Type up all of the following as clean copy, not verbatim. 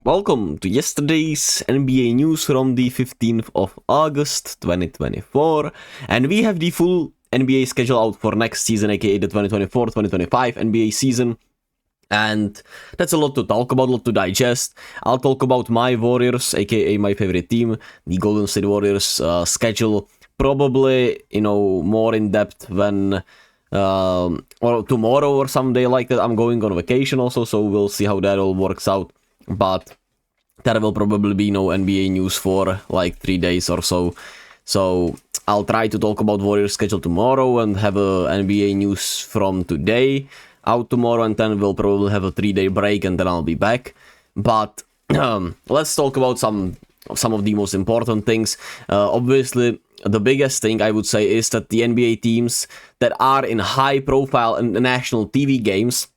Welcome to yesterday's NBA news from the 15th of August 2024, and we have the full NBA schedule out for next season, aka the 2024-2025 NBA season. And that's a lot to talk about, a lot to digest. I'll talk about my Warriors, aka my favorite team, the Golden State Warriors schedule, probably, more in depth when or tomorrow or someday like that. I'm going on vacation also, so we'll see how that all works out. But there will probably be no NBA news for like 3 days or so. So I'll try to talk about Warriors schedule tomorrow and have a NBA news from today out tomorrow, and then we'll probably have a 3-day break and then I'll be back. But let's talk about some of the most important things. Obviously, the biggest thing I would say is that the NBA teams that are in high profile and national TV games,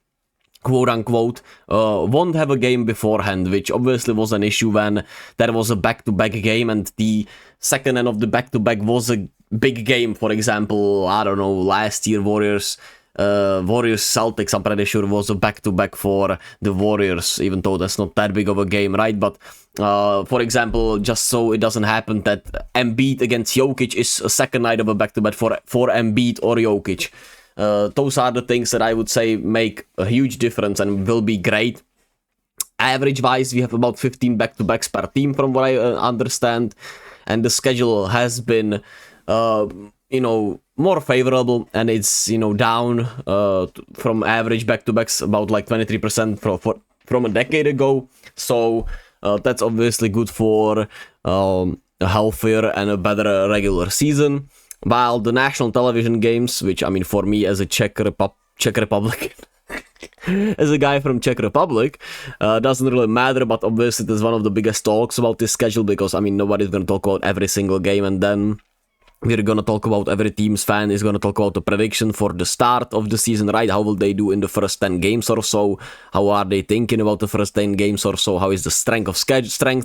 quote unquote, won't have a game beforehand, which obviously was an issue when there was a back-to-back game and the second end of the back-to-back was a big game. For example, I don't know, last year Warriors Celtics, I'm pretty sure, was a back-to-back for the Warriors, even though that's not that big of a game, right? But for example, just so it doesn't happen that Embiid against Jokic is a second night of a back-to-back for Embiid or Jokic. Those are the things that I would say make a huge difference and will be great. Average-wise, we have about 15 back-to-backs per team from what I understand, and the schedule has been, more favorable, and it's, down from average back-to-backs about like 23% from a decade ago. So that's obviously good for a healthier and a better regular season. While the national television games, which, I mean, for me as a Czech Republic, as a guy from Czech Republic, doesn't really matter, but obviously there's one of the biggest talks about this schedule because, I mean, nobody's going to talk about every single game, and then we're going to talk about every team's fan is going to talk about the prediction for the start of the season, right? How will they do in the first 10 games or so? How are they thinking about the first 10 games or so? How is the strength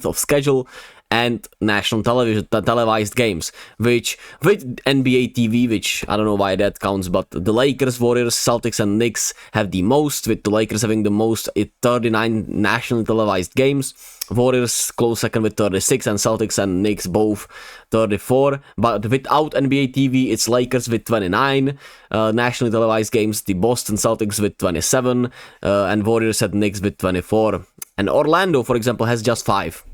of schedule? And national television televised games, which with NBA TV, which I don't know why that counts, but the Lakers, Warriors, Celtics, and Knicks have the most, with the Lakers having the most, 39 nationally televised games. Warriors close second with 36, and Celtics and Knicks both 34. But without NBA TV, it's Lakers with 29 nationally televised games, the Boston Celtics with 27, and Warriors and Knicks with 24. And Orlando, for example, has just 5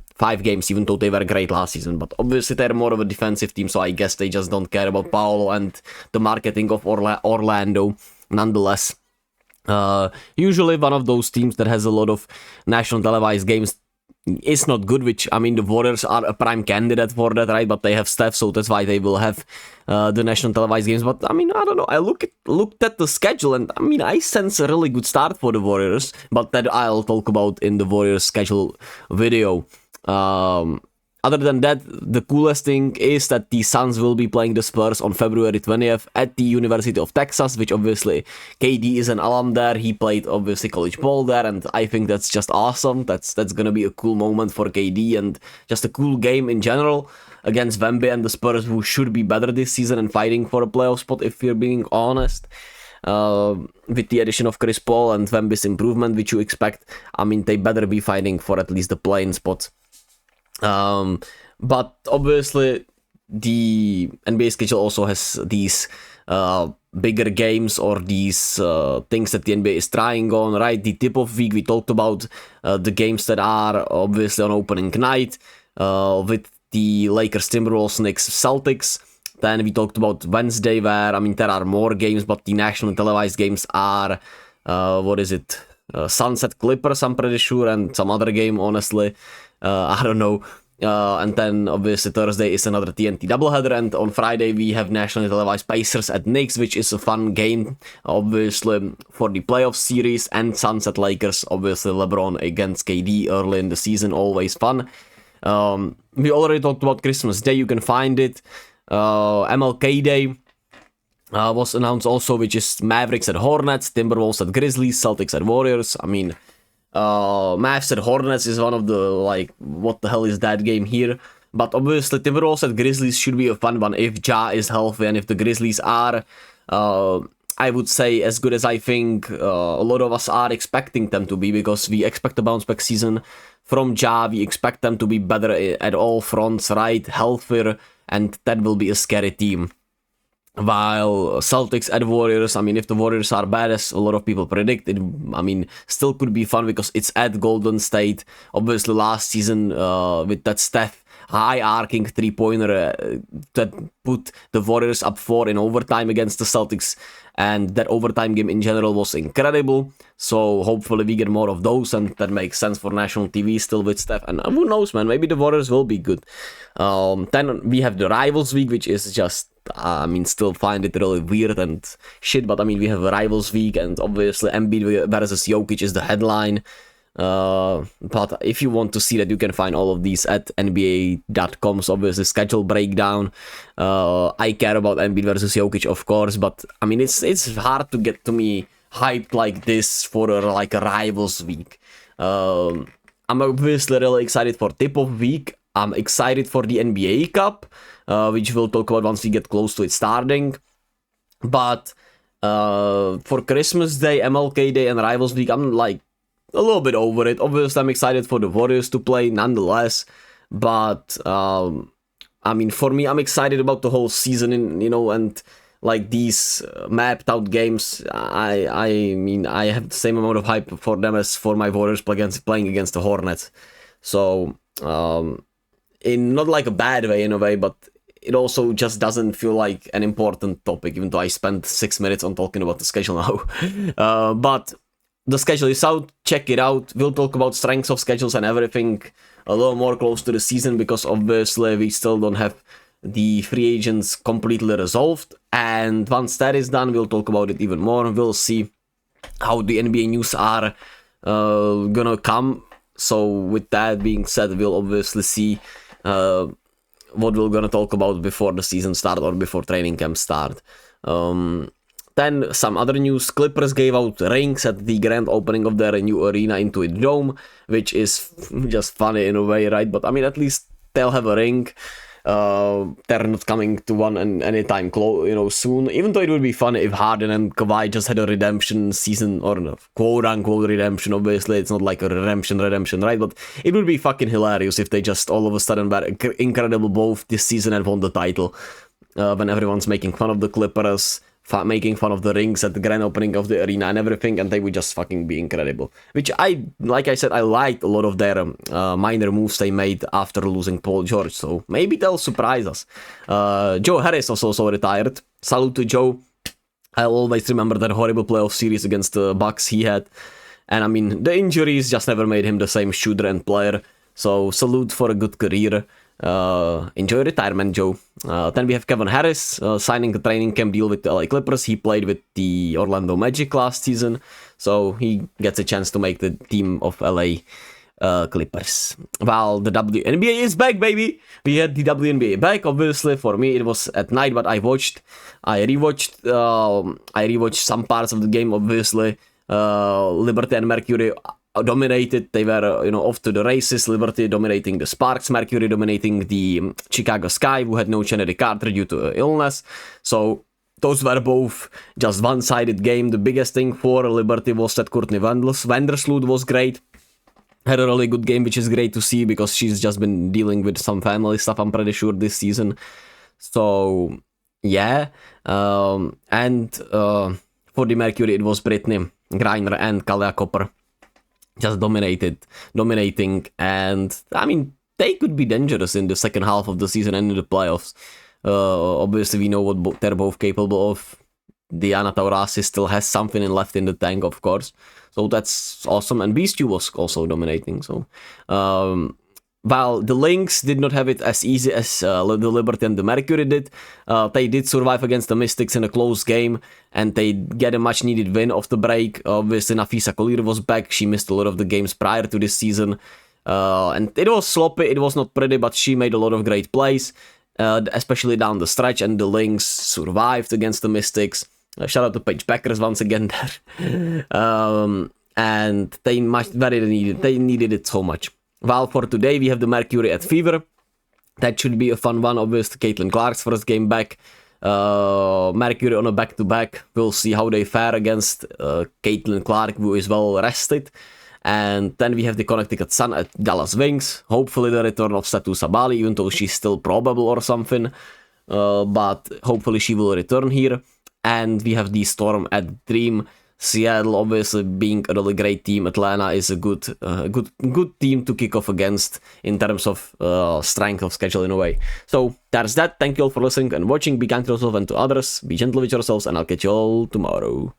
games, even though they were great last season. But obviously they're more of a defensive team, so I guess they just don't care about Paolo and the marketing of Orlando. Nonetheless, usually one of those teams that has a lot of national televised games is not good, which, I mean, the Warriors are a prime candidate for that, right? But they have Steph, so that's why they will have the national televised games. But, I mean, I don't know. I looked at the schedule, and, I mean, I sense a really good start for the Warriors, but that I'll talk about in the Warriors schedule video. Other than that, the coolest thing is that the Suns will be playing the Spurs on February 20th at the University of Texas, which obviously KD is an alum there. He played obviously college ball there, and I think that's just awesome. That's gonna be a cool moment for KD and just a cool game in general against Wemby and the Spurs, who should be better this season and fighting for a playoff spot, if we're being honest. With the addition of Chris Paul and Wemby's improvement, which you expect, I mean, they better be fighting for at least the play-in spot. But obviously the NBA schedule also has these bigger games or these things that the NBA is trying on, right? The tip of week, we talked about the games that are obviously on opening night with the Lakers, Timberwolves, Knicks, Celtics. Then we talked about Wednesday, where, I mean, there are more games, but the national televised games are Sunset Clippers, I'm pretty sure, and some other game, honestly. I don't know. And then obviously Thursday is another TNT doubleheader, and on Friday we have nationally televised Pacers at Knicks, which is a fun game, obviously, for the playoff series, and Sunset Lakers, obviously LeBron against KD early in the season, always fun. We already talked about Christmas Day, you can find it. MLK Day was announced also, which is Mavericks at Hornets, Timberwolves at Grizzlies, Celtics at Warriors. I mean, Mavs at Hornets is one of the, like, what the hell is that game here? But obviously Timberwolves at Grizzlies should be a fun one if Ja is healthy and if the Grizzlies are I would say, as good as I think a lot of us are expecting them to be, because we expect a bounce back season from Ja. We expect them to be better at all fronts, right? Healthier, and that will be a scary team. While Celtics at Warriors, I mean, if the Warriors are bad, as a lot of people predict, it, I mean, still could be fun because it's at Golden State. Obviously, last season with that Steph high-arcing three-pointer that put the Warriors up 4 in overtime against the Celtics, and that overtime game in general was incredible. So hopefully we get more of those, and that makes sense for national TV still with Steph. And who knows, man, maybe the Warriors will be good. Then we have the Rivals Week, which is just, I mean, still find it really weird and shit, but I mean, we have a Rivals Week, and obviously Embiid versus Jokic is the headline. But if you want to see that, you can find all of these at NBA.com. So obviously schedule breakdown. I care about Embiid versus Jokic, of course, but I mean, it's hard to get to me hyped like this for like a Rivals Week. I'm obviously really excited for Tip of Week. I'm excited for the NBA Cup, which we'll talk about once we get close to it starting. But for Christmas Day, MLK Day, and Rivals Week, I'm like a little bit over it. Obviously, I'm excited for the Warriors to play nonetheless. But I mean, for me, I'm excited about the whole season, and like these mapped out games. I mean, I have the same amount of hype for them as for my Warriors playing against the Hornets. So in not like a bad way in a way, but it also just doesn't feel like an important topic, even though I spent 6 minutes on talking about the schedule now. But the schedule is out, check it out. We'll talk about strengths of schedules and everything a little more close to the season, because obviously we still don't have the free agents completely resolved. And once that is done, we'll talk about it even more. We'll see how the NBA news are gonna come. So with that being said, we'll obviously see what we're gonna talk about before the season start or before training camp start. Then some other news. Clippers gave out rings at the grand opening of their new arena into a dome, which is just funny in a way, right? But I mean, at least they'll have a ring. They're not coming to one anytime soon. Even though it would be funny if Harden and Kawhi just had a redemption season, or a quote-unquote redemption. Obviously, it's not like a redemption, right? But it would be fucking hilarious if they just all of a sudden were incredible both this season and won the title. When everyone's making fun of the Clippers, making fun of the rings at the grand opening of the arena and everything, and they would just fucking be incredible. Which like I said, I liked a lot of their minor moves they made after losing Paul George, so maybe they'll surprise us. Joe Harris also retired. Salute to Joe. I'll always remember that horrible playoff series against the Bucks he had. And I mean, the injuries just never made him the same shooter and player, so salute for a good career. Enjoy retirement, Joe. Then we have Kevin Harris signing a training camp deal with the LA Clippers. He played with the Orlando Magic last season, so he gets a chance to make the team of LA Clippers. Well, the WNBA is back, baby. We had the WNBA back. Obviously, for me it was at night, but I rewatched some parts of the game. Obviously, Liberty and Mercury dominated. They were, off to the races. Liberty dominating the Sparks, Mercury dominating the Chicago Sky, who had no Kennedy Carter due to illness. So those were both just one-sided game. The biggest thing for Liberty was that Courtney Vandersloot was great. Had a really good game, which is great to see because she's just been dealing with some family stuff, I'm pretty sure, this season. So, yeah. And for the Mercury, it was Brittany Griner and Kalia Copper. Just dominating, and I mean, they could be dangerous in the second half of the season and in the playoffs. Obviously, we know what they're both capable of. Diana Taurasi still has something left in the tank, of course, so that's awesome. And Beast was also dominating. So, while the Lynx did not have it as easy as the Liberty and the Mercury did, they did survive against the Mystics in a close game, and they get a much-needed win off the break. Obviously, Nafisa Collier was back. She missed a lot of the games prior to this season, and it was sloppy. It was not pretty, but she made a lot of great plays, especially down the stretch, and the Lynx survived against the Mystics. Shout out to Paige Beckers once again there. And they needed it so much. Well, for today, we have the Mercury at Fever. That should be a fun one. Obviously, Caitlin Clark's first game back. Mercury on a back-to-back. We'll see how they fare against Caitlin Clark, who is well rested. And then we have the Connecticut Sun at Dallas Wings. Hopefully the return of Satu Sabali, even though she's still probable or something. But hopefully she will return here. And we have the Storm at Dream. Seattle obviously being a really great team. Atlanta is a good team to kick off against in terms of strength of schedule in a way. So that's that. Thank you all for listening and watching. Be kind to yourself and to others. Be gentle with yourselves, and I'll catch you all tomorrow.